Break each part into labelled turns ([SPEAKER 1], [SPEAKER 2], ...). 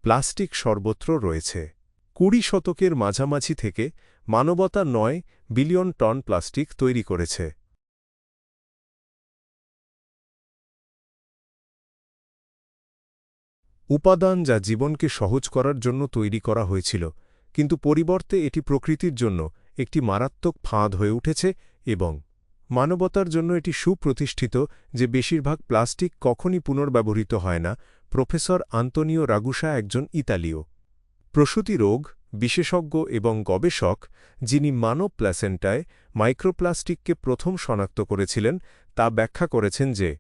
[SPEAKER 1] Plastic সর্বত্র রয়েছে। ২০ শতকের মাঝামাঝি থেকে মানবতা ৯ বিলিয়ন টন প্লাস্টিক তৈরি করেছে। উপাদান যা জীবনকে সহজ করার জন্য তৈরি করা হয়েছিল, কিন্তু পরিবর্তে এটি প্রকৃতির জন্য একটি মারাত্মক ফাঁদ হয়ে উঠেছে এবং মানবতার জন্য এটি সুপ্রতিষ্ঠিত যে বেশিরভাগ প্লাস্টিক কখনই পুনর্ব্যবহৃত হয় না। প্রফেসর আন্তোনিও রাগুসা একজন ইতালীয় প্রসূতি রোগ বিশেষজ্ঞ এবং গবেষক, যিনি মানব প্ল্যাসেন্টায় মাইক্রোপ্লাস্টিককে প্রথম শনাক্ত করেছিলেন, তা ব্যাখ্যা করেছেন যে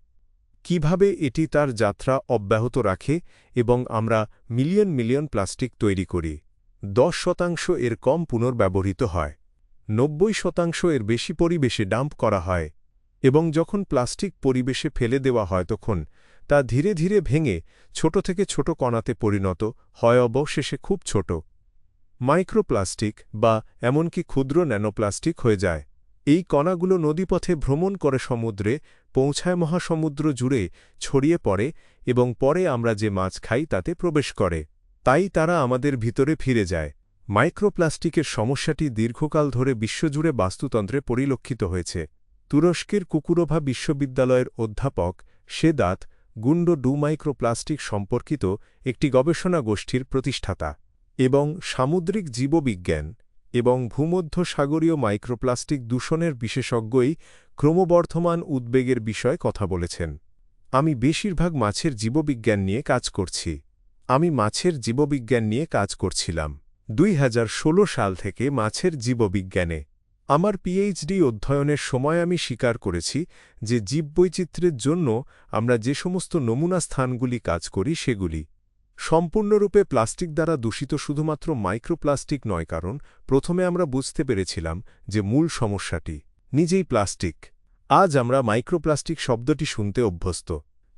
[SPEAKER 1] কিভাবে এটি তার যাত্রা অব্যাহত রাখে এবং আমরা মিলিয়ন মিলিয়ন প্লাস্টিক তৈরি করি। ১০% এর কম পুনর্ব্যবহৃত হয়, ৯০% এর বেশি পরিবেশে ডাম্প করা হয় এবং যখন প্লাস্টিক পরিবেশে ফেলে দেওয়া হয় তখন তা ধীরে ধীরে ভেঙে ছোট থেকে ছোট কণাতে পরিণত হয়, অবশেষে খুব ছোট মাইক্রোপ্লাস্টিক বা এমনকি ক্ষুদ্র ন্যানোপ্লাস্টিক হয়ে যায়। এই কণাগুলো নদীপথে ভ্রমণ করে সমুদ্রে পৌঁছায়, মহাসমুদ্র জুড়ে ছড়িয়ে পড়ে এবং পরে আমরা যে মাছ খাই তাতে প্রবেশ করে। তাই তারা আমাদের ভিতরে ফিরে যায়। মাইক্রোপ্লাস্টিকের সমস্যাটি দীর্ঘকাল ধরে বিশ্বজুড়ে বাস্তুতন্ত্রে পরিলক্ষিত হয়েছে। তুরস্কের কুকুরোভা বিশ্ববিদ্যালয়ের অধ্যাপক সেদাত গুন্ডো মাইক্রোপ্লাস্টিক সম্পর্কিত একটি গবেষণা গোষ্ঠীর প্রতিষ্ঠাতা এবং সামুদ্রিক জীববিজ্ঞান এবং ভূমধ্যসাগরীয় মাইক্রোপ্লাস্টিক দূষণের বিশেষজ্ঞই ক্রমবর্ধমান উদ্বেগের বিষয়ে কথা বলেছেন। আমি বেশিরভাগ মাছের জীববিজ্ঞান নিয়ে কাজ করছি। আমি মাছের জীববিজ্ঞান নিয়ে কাজ করছিলাম ২০১৬ সাল থেকে মাছের জীববিজ্ঞানে। আমার পিএইচডি অধ্যয়নের সময় আমি স্বীকার করেছি যে জীববৈচিত্র্যের জন্য আমরা যে সমস্ত নমুনা স্থানগুলি কাজ করি সেগুলি সম্পূর্ণরূপে প্লাস্টিক দ্বারা দূষিত। শুধুমাত্র মাইক্রোপ্লাস্টিক নয়, কারণ প্রথমে আমরা বুঝতে পেরেছিলাম যে মূল সমস্যাটি নিজেই প্লাস্টিক। আজ আমরা মাইক্রোপ্লাস্টিক শব্দটি শুনতে অভ্যস্ত,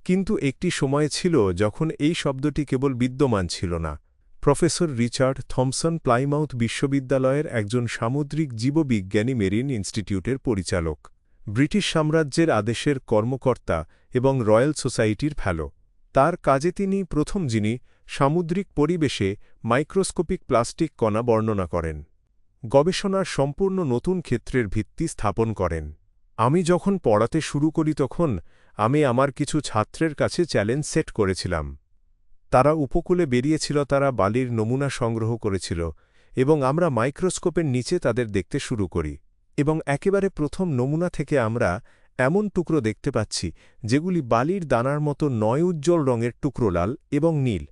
[SPEAKER 1] কিন্তু একটি সময় ছিল যখন এই শব্দটি কেবল বিদ্যমান ছিল না। প্রফেসর রিচার্ড থমসন প্লাইমাউথ বিশ্ববিদ্যালয়ের একজন সামুদ্রিক জীববিজ্ঞানী, মেরিন ইনস্টিটিউটের পরিচালক, ব্রিটিশ সাম্রাজ্যের আদেশের কর্মকর্তা এবং রয়্যাল সোসাইটির ফেলো। তার কাজে তিনি প্রথম যিনি সামুদ্রিক পরিবেশে মাইক্রোস্কোপিক প্লাস্টিক কণা বর্ণনা করেন, গবেষণার সম্পূর্ণ নতুন ক্ষেত্রের ভিত্তি স্থাপন করেন। আমি যখন পড়াতে শুরু করি তখন আমি আমার কিছু ছাত্রের কাছে চ্যালেঞ্জ সেট করেছিলাম। তারা উপকূলে বেরিয়েছিল, তারা বালির নমুনা সংগ্রহ করেছিল এবং আমরা মাইক্রোস্কোপের নিচে তাদের দেখতে শুরু করি এবং একেবারে প্রথম নমুনা থেকে আমরা এমন টুকরো দেখতে পাচ্ছি যেগুলি বালির দানার মতো নয়, উজ্জ্বল রঙের টুকরো, লাল এবং নীল।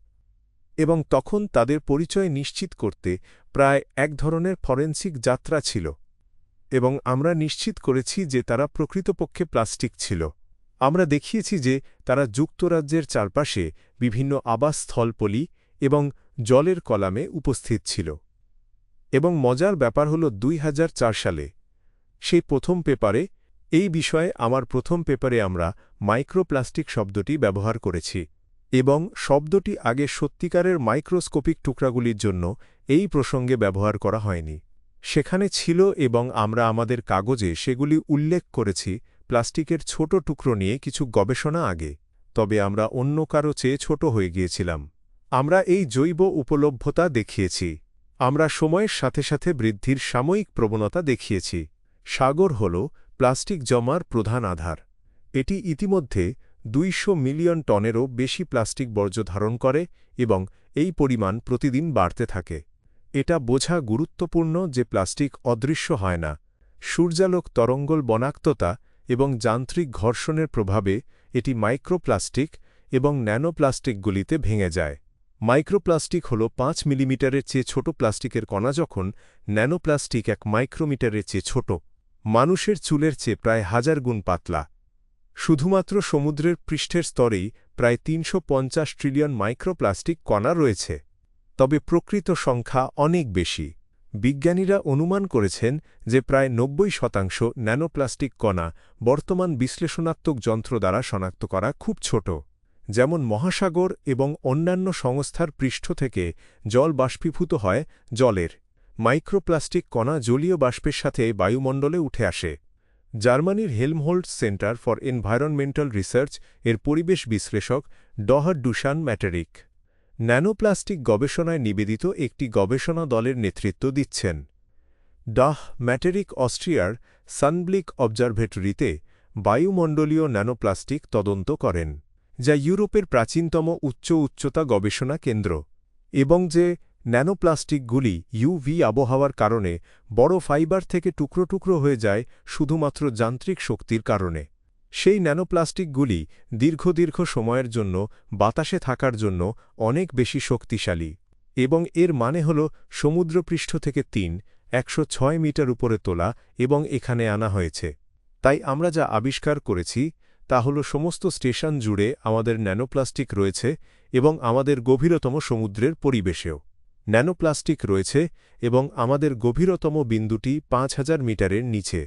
[SPEAKER 1] এবং তখন তাদের পরিচয় নিশ্চিত করতে প্রায় এক ধরনের ফরেনসিক যাত্রা ছিল এবং আমরা নিশ্চিত করেছি যে তারা প্রকৃতপক্ষে প্লাস্টিক ছিল। আমরা দেখিয়েছি যে তারা যুক্তরাজ্যের চারপাশে বিভিন্ন আবাসস্থলপলি এবং জলের কলামে উপস্থিত ছিল। এবং মজার ব্যাপার হল ২০০৪ সালে সেই প্রথম পেপারে, এই বিষয়ে আমার প্রথম পেপারে আমরা মাইক্রোপ্লাস্টিক শব্দটি ব্যবহার করেছি এবং শব্দটি আগে সত্যিকারের মাইক্রোস্কোপিক টুকরাগুলির জন্য এই প্রসঙ্গে ব্যবহার করা হয়নি। সেখানে ছিল এবং আমরা আমাদের কাগজে সেগুলি উল্লেখ করেছি প্লাস্টিকের ছোট টুকরো নিয়ে কিছু গবেষণা আগে, তবে আমরা অন্য কারো চেয়ে ছোট হয়ে গিয়েছিলাম। আমরা এই জৈব উপলভ্যতা দেখিয়েছি। আমরা সময়ের সাথে সাথে বৃদ্ধির সাময়িক প্রবণতা দেখিয়েছি। সাগর হল প্লাস্টিক জমার প্রধান আধার। এটি ইতিমধ্যে ২০০ মিলিয়ন টনেরও বেশি প্লাস্টিক বর্জ্য ধারণ করে এবং এই পরিমাণ প্রতিদিন বাড়তে থাকে। এটা বোঝা গুরুত্বপূর্ণ যে প্লাস্টিক অদৃশ্য হয় না। সূর্যালোক তরঙ্গল, বনাক্ততা এবং যান্ত্রিক ঘর্ষণের প্রভাবে এটি মাইক্রোপ্লাস্টিক এবং ন্যানোপ্লাস্টিকগুলিতে ভেঙে যায়। মাইক্রোপ্লাস্টিক হল ৫ মিলিমিটারের চেয়ে ছোট প্লাস্টিকের কণা, যখন ন্যানোপ্লাস্টিক ১ মাইক্রোমিটারের চেয়ে ছোট, মানুষের চুলের চেয়ে প্রায় ১০০০ গুণ পাতলা। শুধুমাত্র সমুদ্রের পৃষ্ঠের স্তরেই প্রায় ৩৫০ ট্রিলিয়ন মাইক্রোপ্লাস্টিক কণা রয়েছে, তবে প্রকৃত সংখ্যা অনেক বেশি। বিজ্ঞানীরা অনুমান করেছেন যে প্রায় ৯০% ন্যানোপ্লাস্টিক কণা বর্তমান বিশ্লেষণাত্মক যন্ত্র দ্বারা শনাক্ত করা খুব ছোট, যেমন মহাসাগর এবং অন্যান্য সংস্থার পৃষ্ঠ থেকে জল বাষ্পীভূত হয়। জলের মাইক্রোপ্লাস্টিক কণা জলীয় বাষ্পের সাথে বায়ুমণ্ডলে উঠে আসে। জার্মানির Helmholtz centre for environmental research এর পরিবেশ বিশ্লেষক ডহার ডুশান ম্যাটারিক ন্যানোপ্লাস্টিক গবেষণায় নিবেদিত একটি গবেষণা দলের নেতৃত্ব দিচ্ছেন। ডাহ ম্যাটেরিক অস্ট্রিয়ার সানব্লিক অবজারভেটরিতে বায়ুমণ্ডলীয় ন্যানোপ্লাস্টিক তদন্ত করেন, যা ইউরোপের প্রাচীনতম উচ্চতা গবেষণা কেন্দ্র, এবং যে ন্যানোপ্লাস্টিকগুলি ইউভি আবহাওয়ার কারণে বড় ফাইবার থেকে টুকরো টুকরো হয়ে যায় শুধুমাত্র যান্ত্রিক শক্তির কারণে। সেই ন্যানোপ্লাস্টিকগুলি দীর্ঘ সময়ের জন্য বাতাসে থাকার জন্য অনেক বেশি শক্তিশালী, এবং এর মানে হল সমুদ্রপৃষ্ঠ থেকে 106 মিটার উপরে তোলা এবং এখানে আনা হয়েছে। তাই আমরা যা আবিষ্কার করেছি তা হল সমস্ত স্টেশন জুড়ে আমাদের ন্যানোপ্লাস্টিক রয়েছে এবং আমাদের গভীরতম সমুদ্রের পরিবেশেও ন্যানোপ্লাস্টিক রয়েছে, এবং আমাদের গভীরতম বিন্দুটি 5000 মিটারের নিচে।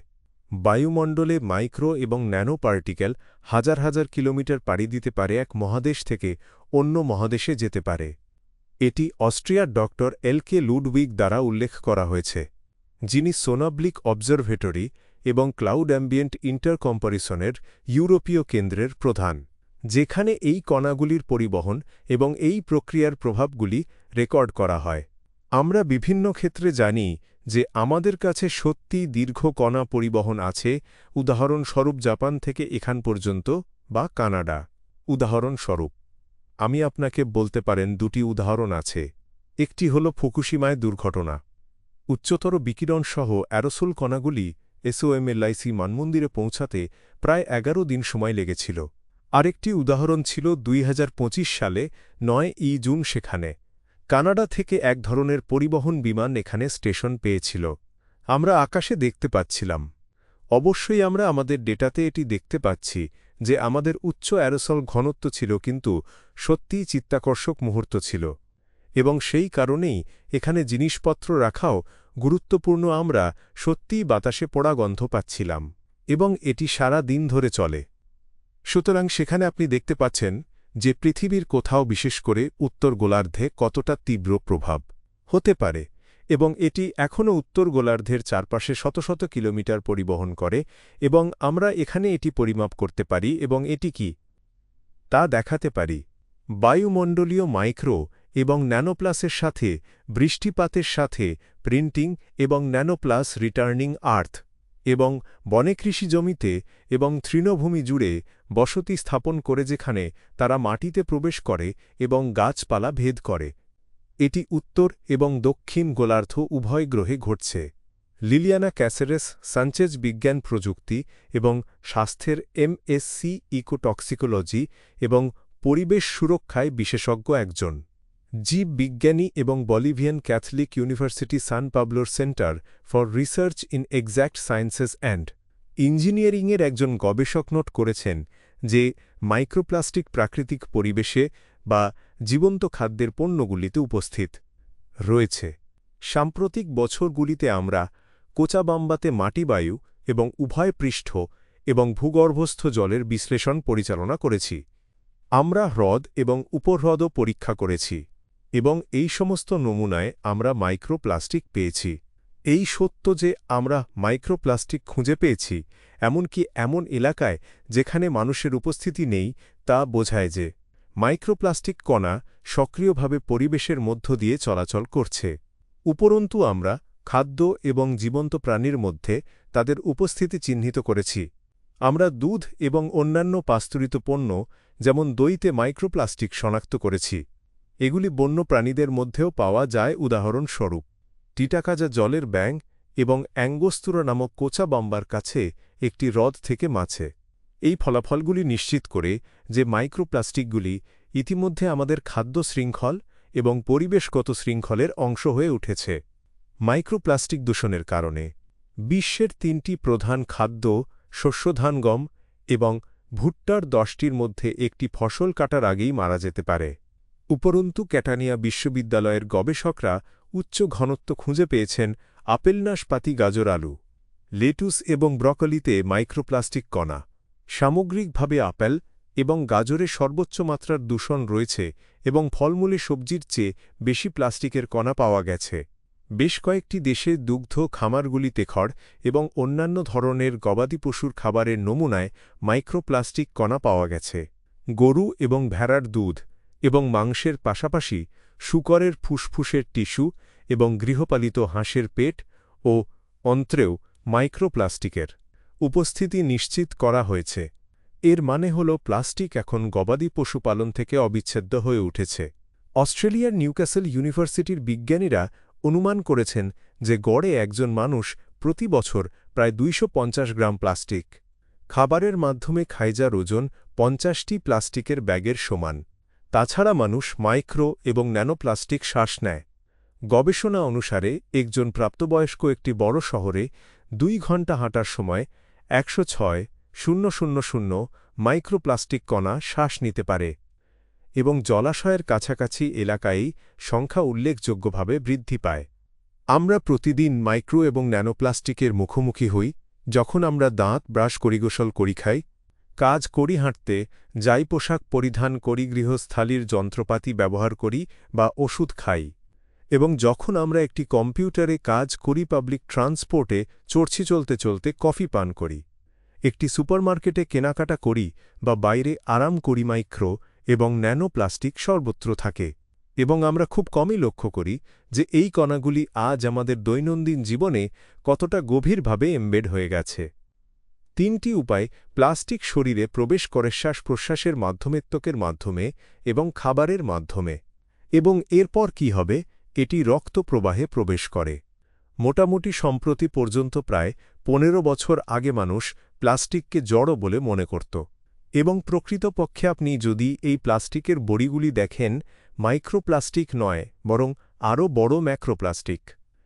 [SPEAKER 1] বায়ুমণ্ডলে মাইক্রো এবং ন্যানো পার্টিকেল হাজার কিলোমিটার পাড়ি দিতে পারে, এক মহাদেশ থেকে অন্য মহাদেশে যেতে পারে। এটি অস্ট্রিয়ার ডক্টর এলকে লুডউইগ দ্বারা উল্লেখ করা হয়েছে, যিনি সোনাব্লিক অবজারভেটরি এবং ক্লাউড অ্যাম্বিয়েন্ট ইন্টারকম্পারিসনের ইউরোপীয় কেন্দ্রের প্রধান, যেখানে এই কণাগুলির পরিবহন এবং এই প্রক্রিয়ার প্রভাবগুলি রেকর্ড করা হয়। আমরা বিভিন্ন ক্ষেত্রে জানি যে আমাদের কাছে সত্যি দীর্ঘ কণা পরিবহন আছে, উদাহরণস্বরূপ জাপান থেকে এখান পর্যন্ত বা কানাডা। উদাহরণস্বরূপ আমি আপনাকে বলতে পারেন দুটি উদাহরণ আছে। একটি হল ফুকুশিমায় দুর্ঘটনা। উচ্চতর বিকিরণ সহ অ্যারোসোল কণাগুলি SOMLIC মানমন্দিরে পৌঁছাতে প্রায় 11 দিন সময় লেগেছিল। আরেকটি উদাহরণ ছিল 2025 সালে 9 জুন। সেখানে কানাডা থেকে এক ধরনের পরিবহন বিমান এখানে স্টেশন পেয়েছিল। আমরা আকাশে দেখতে পাচ্ছিলাম। অবশ্যই আমরা আমাদের ডেটাতে এটি দেখতে পাচ্ছি যে আমাদের উচ্চ অ্যারোসল ঘনত্ব ছিল, কিন্তু সত্যিই চিত্তাকর্ষক মুহূর্ত ছিল, এবং সেই কারণেই এখানে জিনিসপত্র রাখাও গুরুত্বপূর্ণ। আমরা সত্যিই বাতাসে পোড়া গন্ধ পাচ্ছিলাম, এবং এটি সারা দিন ধরে চলে। সুতরাং সেখানে আপনি দেখতে পাচ্ছেন যে পৃথিবীর কোথাও, বিশেষ করে উত্তর গোলার্ধে, কতটা তীব্র প্রভাব হতে পারে, এবং এটি এখনও উত্তর গোলার্ধের চারপাশে শত কিলোমিটার পরিবহন করে, এবং আমরা এখানে এটি পরিমাপ করতে পারি এবং এটি কি তা দেখাতে পারি। বায়ুমণ্ডলীয় মাইক্রো এবং ন্যানোপ্লাসের সাথে, বৃষ্টিপাতের সাথে, প্রিন্টিং এবং ন্যানোপ্লাস রিটার্নিং আর্থ, এবং বনে কৃষি জমিতে এবং তৃণভূমি জুড়ে বসতি স্থাপন করে, যেখানে তারা মাটিতে প্রবেশ করে এবং গাছপালা ভেদ করে। এটি উত্তর এবং দক্ষিণ গোলার্ধ উভয় গ্রহে ঘটছে। লিলিয়ানা ক্যাসেরেস সানচেজ বিজ্ঞান প্রযুক্তি এবং স্বাস্থ্যের MSc ইকোটক্সিকোলজি এবং পরিবেশ সুরক্ষায় বিশেষজ্ঞ একজন জীব বিজ্ঞানী, এবং বলিভিয়ান ক্যাথলিক ইউনিভার্সিটি সান পাবলোর centre for research in exact sciences and ইঞ্জিনিয়ারিংয়ের একজন গবেষক নোট করেছেন যে মাইক্রোপ্লাস্টিক প্রাকৃতিক পরিবেশে বা জীবন্ত খাদ্যের পণ্যগুলিতে উপস্থিত রয়েছে। সাম্প্রতিক বছরগুলিতে আমরা কোচাবাম্বাতে মাটিবায়ু এবং উভয় পৃষ্ঠ এবং ভূগর্ভস্থ জলের বিশ্লেষণ পরিচালনা করেছি। আমরা হ্রদ এবং উপহ্রদও পরীক্ষা করেছি, এবং এই সমস্ত নমুনায় আমরা মাইক্রোপ্লাস্টিক পেয়েছি। এই সত্য যে আমরা মাইক্রোপ্লাস্টিক খুঁজে পেয়েছি, এমনকি এমন এলাকায় যেখানে মানুষের উপস্থিতি নেই, তা বোঝায় যে মাইক্রোপ্লাস্টিক কণা সক্রিয়ভাবে পরিবেশের মধ্য দিয়ে চলাচল করছে। উপরন্তু আমরা খাদ্য এবং জীবন্ত প্রাণীর মধ্যে তাদের উপস্থিতি চিহ্নিত করেছি। আমরা দুধ এবং অন্যান্য পাস্তুরিত পণ্য যেমন দইতে মাইক্রোপ্লাস্টিক শনাক্ত করেছি। এগুলি বন্য প্রাণীদের মধ্যেও পাওয়া যায়, উদাহরণস্বরূপ টিটাকাজা জলের ব্যাঙ এবং অ্যাঙ্গোস্তুরা নামক কোচাবাম্বার কাছে একটি হ্রদ থেকে মাছে। এই ফলাফলগুলি নিশ্চিত করে যে মাইক্রোপ্লাস্টিকগুলি ইতিমধ্যে আমাদের খাদ্য শৃঙ্খল এবং পরিবেশগত শৃঙ্খলের অংশ হয়ে উঠেছে। মাইক্রোপ্লাস্টিক দূষণের কারণে বিশ্বের 3টি প্রধান খাদ্য, শস্যধান, গম এবং ভুট্টার 10টির মধ্যে একটি ফসল কাটার আগেই মারা যেতে পারে। উপরন্তু ক্যাটানিয়া বিশ্ববিদ্যালয়ের গবেষকরা উচ্চ ঘনত্ব খুঁজে পেয়েছেন আপেল, নাশপাতি, গাজর, আলু, লেটুস এবং ব্রকলিতে মাইক্রোপ্লাস্টিক কণা। সামগ্রিকভাবে আপেল এবং গাজরে সর্বোচ্চ মাত্রার দূষণ রয়েছে, এবং ফলমূলে সবজির চেয়ে বেশি প্লাস্টিকের কণা পাওয়া গেছে। বেশ কয়েকটি দেশে দুগ্ধ খামারগুলিতে খড় এবং অন্যান্য ধরনের গবাদি পশুর খাবারের নমুনায় মাইক্রোপ্লাস্টিক কণা পাওয়া গেছে। গরু এবং ভেড়ার দুধ, এবং মাংসের পাশাপাশি শূকরের ফুসফুসের টিস্যু এবং গৃহপালিত হাঁসের পেট ও অন্ত্রেও মাইক্রোপ্লাস্টিকের উপস্থিতি নিশ্চিত করা হয়েছে। এর মানে হল প্লাস্টিক এখন গবাদি পশুপালন থেকে অবিচ্ছেদ্য হয়ে উঠেছে। অস্ট্রেলিয়ার নিউক্যাসল ইউনিভার্সিটির বিজ্ঞানীরা অনুমান করেছেন যে গড়ে একজন মানুষ প্রতি বছর প্রায় 250 গ্রাম প্লাস্টিক খাবারের মাধ্যমে খায়, যার ওজন 50টি প্লাস্টিকের ব্যাগের সমান। তাছাড়া মানুষ মাইক্রো এবং ন্যানোপ্লাস্টিক শ্বাস নেয়। গবেষণা অনুসারে একজন প্রাপ্তবয়স্ক একটি বড় শহরে 2 ঘণ্টা হাঁটার সময় 106,000 মাইক্রোপ্লাস্টিক কণা শ্বাস নিতে পারে এবং জলাশয়ের কাছাকাছি এলাকায়ই সংখ্যা উল্লেখযোগ্যভাবে বৃদ্ধি পায়। আমরা প্রতিদিন মাইক্রো এবং ন্যানোপ্লাস্টিকের মুখোমুখি হই, যখন আমরা দাঁত ব্রাশ করি, গোসল করি, খাই, কাজ করি, হাঁটতে যাই, পোশাক পরিধান করি, গৃহস্থালির যন্ত্রপাতি ব্যবহার করি বা ওষুধ খাই, এবং যখন আমরা একটি কম্পিউটারে কাজ করি, পাবলিক ট্রান্সপোর্টে চলতে চলতে কফি পান করি, একটি সুপারমার্কেটে কেনাকাটা করি বা বাইরে আরাম করি। মাইক্রো এবং ন্যানোপ্লাস্টিক সর্বত্র থাকে এবং আমরা খুব কমই লক্ষ্য করি যে এই কণাগুলি আজ আমাদের দৈনন্দিন জীবনে কতটা গভীরভাবে এমবেড হয়ে গেছে। 3টি উপায় প্লাস্টিক শরীরে প্রবেশ করে: শ্বাস-প্রশ্বাসের মাধ্যমে, ত্বকের মাধ্যমে এবং খাবারের মাধ্যমে। এবং এরপর কি হবে? এটি রক্ত প্রবাহে প্রবেশ করে। মোটামুটি সম্প্রতি পর্যন্ত প্রায় 15 বছর আগে মানুষ প্লাস্টিককে জড় বলে মনে করত, এবং প্রকৃতপক্ষে আপনি যদি এই প্লাস্টিকের বড়িগুলি দেখেন, মাইক্রোপ্লাস্টিক নয় বরং আরও বড় ম্যাক্রোপ্লাস্টিক।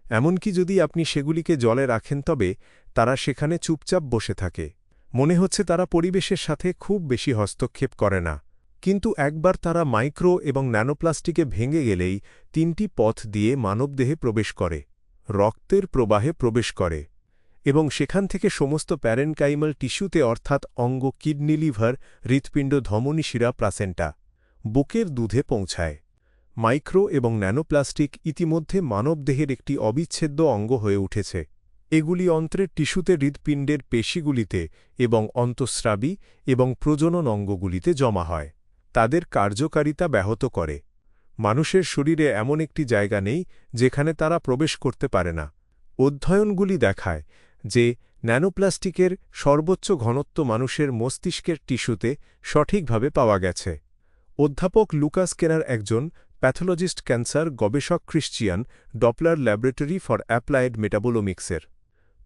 [SPEAKER 1] এমনকি যদি আপনি সেগুলিকে জলে রাখেন, তবে তারা সেখানে চুপচাপ বসে থাকে। মনে হচ্ছে তারা পরিবেশের সাথে খুব বেশি হস্তক্ষেপ করে না, কিন্তু একবার তারা মাইক্রো এবং ন্যানোপ্লাস্টিকে ভেঙে গেলেই 3টি পথ দিয়ে মানবদেহে প্রবেশ করে, রক্তের প্রবাহে প্রবেশ করে এবং সেখান থেকে সমস্ত প্যারেনকাইমাল টিস্যুতে, অর্থাৎ অঙ্গ, কিডনি, লিভার, হৃৎপিণ্ড, ধমনী, শিরা, প্লাসেন্টা, বুকের দুধে পৌঁছায়। মাইক্রো এবং ন্যানোপ্লাস্টিক ইতিমধ্যে মানবদেহের একটি অবিচ্ছেদ্য অঙ্গ হয়ে উঠেছে। এগুলি অন্ত্রের টিস্যুতে, হৃৎপিণ্ডের পেশিগুলিতে এবং অন্তঃস্রাবী এবং প্রজনন অঙ্গগুলিতে জমা হয়, তাদের কার্যকারিতা ব্যাহত করে। মানুষের শরীরে এমন একটি জায়গা নেই যেখানে তারা প্রবেশ করতে পারে না। অধ্যয়নগুলি দেখায় যে ন্যানোপ্লাস্টিকের সর্বোচ্চ ঘনত্ব মানুষের মস্তিষ্কের টিস্যুতে সঠিকভাবে পাওয়া গেছে। অধ্যাপক লুকাস কেনার, একজন প্যাথোলজিস্ট, ক্যান্সার গবেষক, Christian Doppler Laboratory for Applied মেটাবোলোমিক্সের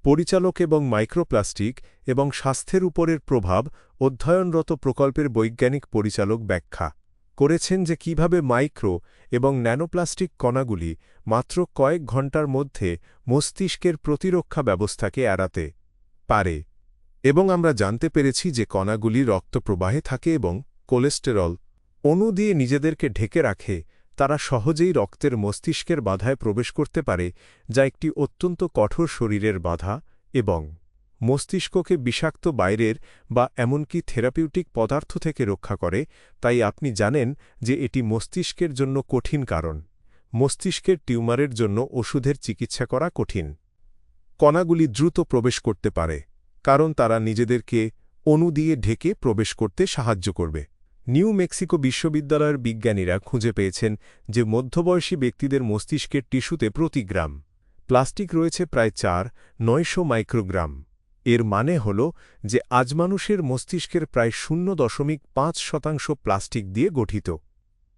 [SPEAKER 1] পরিচালক এবং মাইক্রোপ্লাস্টিক এবং স্বাস্থ্যের উপরের প্রভাব অধ্যয়নরত প্রকল্পের বৈজ্ঞানিক পরিচালক ব্যাখ্যা করেছেন যে কিভাবে মাইক্রো এবং ন্যানোপ্লাস্টিক কণাগুলি মাত্র কয়েক ঘণ্টার মধ্যে মস্তিষ্কের প্রতিরক্ষা ব্যবস্থাকে এড়াতে পারে। এবং আমরা জানতে পেরেছি যে কণাগুলি রক্তপ্রবাহে থাকে এবং কোলেস্টেরল অণু দিয়ে নিজেদেরকে ঢেকে রাখে। তারা সহজেই রক্তের মস্তিষ্কের বাধায় প্রবেশ করতে পারে, যা একটি অত্যন্ত কঠোর শরীরের বাধা, এবং মস্তিষ্ককে বিষাক্ত বাইরের বা এমনকি থেরাপিউটিক পদার্থ থেকে রক্ষা করে। তাই আপনি জানেন যে এটি মস্তিষ্কের জন্য কঠিন, কারণ মস্তিষ্কের টিউমারের জন্য ওষুধের চিকিৎসা করা কঠিন। কণাগুলি দ্রুত প্রবেশ করতে পারে কারণ তারা নিজেদেরকে অণু দিয়ে ঢেকে প্রবেশ করতে সাহায্য করবে। নিউ মেক্সিকো বিশ্ববিদ্যালয়ের বিজ্ঞানীরা খুঁজে পেয়েছেন যে মধ্যবয়সী ব্যক্তিদের মস্তিষ্কের টিস্যুতে প্রতি গ্রাম প্লাস্টিক রয়েছে প্রায় 4,900 মাইক্রোগ্রাম। এর মানে হল যে আজ মানুষের মস্তিষ্কের প্রায় 0.5% প্লাস্টিক দিয়ে গঠিত।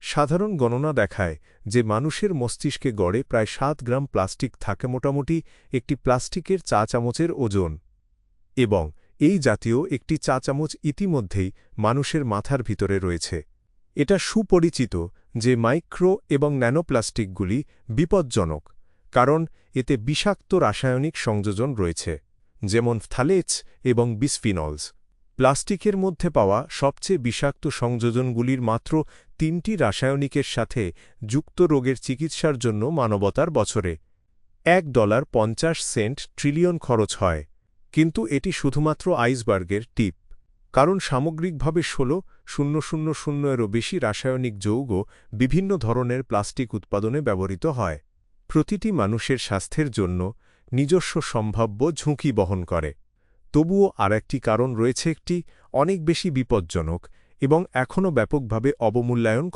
[SPEAKER 1] সাধারণ গণনা দেখায় যে মানুষের মস্তিষ্কে গড়ে প্রায় 7 গ্রাম প্লাস্টিক থাকে, মোটামুটি একটি প্লাস্টিকের চা চামচের ওজন, এবং এই জাতীয় একটি চা চামচ ইতিমধ্যেই মানুষের মাথার ভিতরে রয়েছে। এটা সুপরিচিত যে মাইক্রো এবং ন্যানোপ্লাস্টিকগুলি বিপজ্জনক, কারণ এতে বিষাক্ত রাসায়নিক সংযোজন রয়েছে, যেমন ফ্থালেটস এবং বিসফিনলস। প্লাস্টিকের মধ্যে পাওয়া সবচেয়ে বিষাক্ত সংযোজনগুলির মাত্র 3টি রাসায়নিকের সাথে যুক্ত রোগের চিকিৎসার জন্য মানবতার বছরে $1.50 ট্রিলিয়ন খরচ হয়। কিন্তু এটি শুধুমাত্র আইসবার্গের টিপ, কারণ সামগ্রিকভাবে 16,000-এরও বেশি রাসায়নিক যৌগ বিভিন্ন ধরনের প্লাস্টিক উৎপাদনে ব্যবহৃত হয়। প্রতিটি মানুষের স্বাস্থ্যের জন্য নিজস্ব সম্ভাব্য ঝুঁকি বহন করে। তবুও আরেকটি কারণ রয়েছে, একটি অনেক বেশি বিপজ্জনক এবং এখনও ব্যাপকভাবে অবমূল্যায়ন করা